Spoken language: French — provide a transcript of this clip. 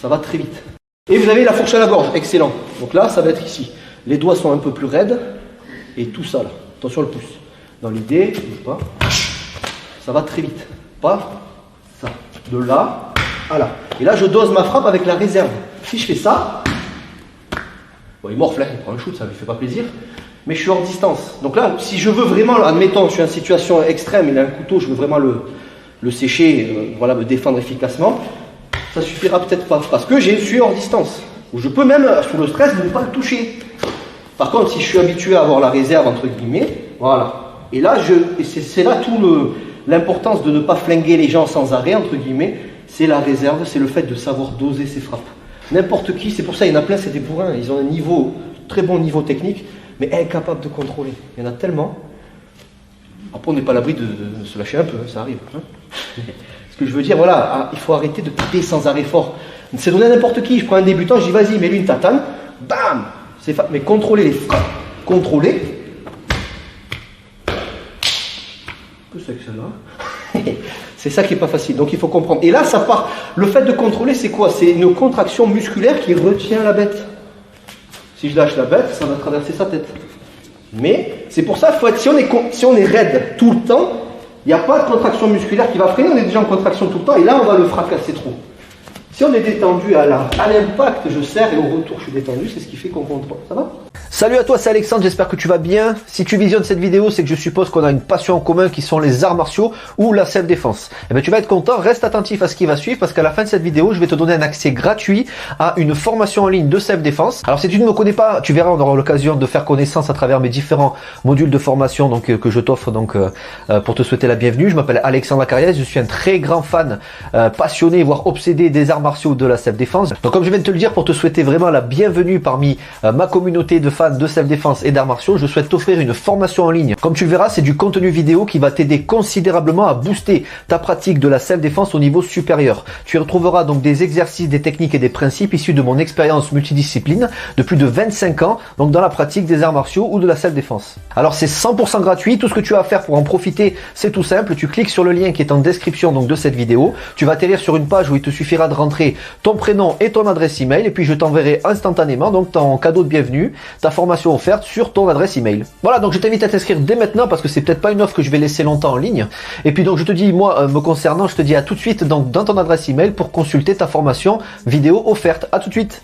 Ça va très vite. Et vous avez la fourche à la gorge, excellent. Donc là, ça va être ici. Les doigts sont un peu plus raides. Et tout ça là. Attention le pouce. Dans l'idée, pas. Ça va très vite. Pas ça. De là à là. Et là, je dose ma frappe avec la réserve. Si je fais ça, bon, il morfle, hein, il prend un shoot, ça lui fait pas plaisir. Mais je suis hors distance. Donc là, si je veux vraiment, admettons, je suis en situation extrême, il a un couteau, je veux vraiment le sécher, voilà, me défendre efficacement, ça suffira peut-être pas. Parce que je suis hors distance. Ou je peux même, sous le stress, ne pas le toucher. Par contre, si je suis habitué à avoir la réserve, entre guillemets, voilà. Et là, c'est là tout l'importance de ne pas flinguer les gens sans arrêt, entre guillemets, c'est la réserve, c'est le fait de savoir doser ses frappes. N'importe qui, c'est pour ça, il y en a plein, c'est des bourrins, ils ont un niveau, très bon niveau technique, mais incapables de contrôler. Il y en a tellement. Après, on n'est pas à l'abri de se lâcher un peu, hein, ça arrive. Hein. Ce que je veux dire, voilà, il faut arrêter de taper sans arrêt fort. C'est donné à n'importe qui. Je prends un débutant, je dis vas-y, mets-lui une tatane, bam. Mais contrôler les frappes, contrôler. Un peu sec celle-là. C'est ça qui n'est pas facile, donc il faut comprendre. Et là, ça part. Le fait de contrôler, c'est quoi? C'est une contraction musculaire qui retient la bête. Si je lâche la bête, ça va traverser sa tête. Mais c'est pour ça, faut être, si on est raide tout le temps, il n'y a pas de contraction musculaire qui va freiner, on est déjà en contraction tout le temps, et là, on va le fracasser trop. Si on est détendu à l'impact, je serre, et au retour, je suis détendu, c'est ce qui fait qu'on contrôle. Ça va? Salut à toi, c'est Alexandre, j'espère que tu vas bien. Si tu visionnes cette vidéo, c'est que je suppose qu'on a une passion en commun qui sont les arts martiaux ou la self-défense. Eh bien, tu vas être content, reste attentif à ce qui va suivre parce qu'à la fin de cette vidéo, je vais te donner un accès gratuit à une formation en ligne de self-défense. Alors, si tu ne me connais pas, tu verras, on aura l'occasion de faire connaissance à travers mes différents modules de formation que je t'offre pour te souhaiter la bienvenue. Je m'appelle Alexandre Lacarrière, je suis un très grand fan, passionné, voire obsédé des arts martiaux de la self-défense. Donc, comme je viens de te le dire, pour te souhaiter vraiment la bienvenue parmi ma communauté de fans de self-défense et d'arts martiaux, je souhaite t'offrir une formation en ligne. Comme tu le verras, c'est du contenu vidéo qui va t'aider considérablement à booster ta pratique de la self-défense au niveau supérieur. Tu y retrouveras donc des exercices, des techniques et des principes issus de mon expérience multidiscipline de plus de 25 ans, donc dans la pratique des arts martiaux ou de la self-défense. Alors c'est 100% gratuit, tout ce que tu as à faire pour en profiter, c'est tout simple, tu cliques sur le lien qui est en description donc de cette vidéo, tu vas atterrir sur une page où il te suffira de rentrer ton prénom et ton adresse email et puis je t'enverrai instantanément donc ton cadeau de bienvenue, ta formation offerte sur ton adresse email. Voilà, donc je t'invite à t'inscrire dès maintenant parce que c'est peut-être pas une offre que je vais laisser longtemps en ligne. Et puis donc je te dis, moi me concernant, je te dis à tout de suite donc dans ton adresse email pour consulter ta formation vidéo offerte. À tout de suite.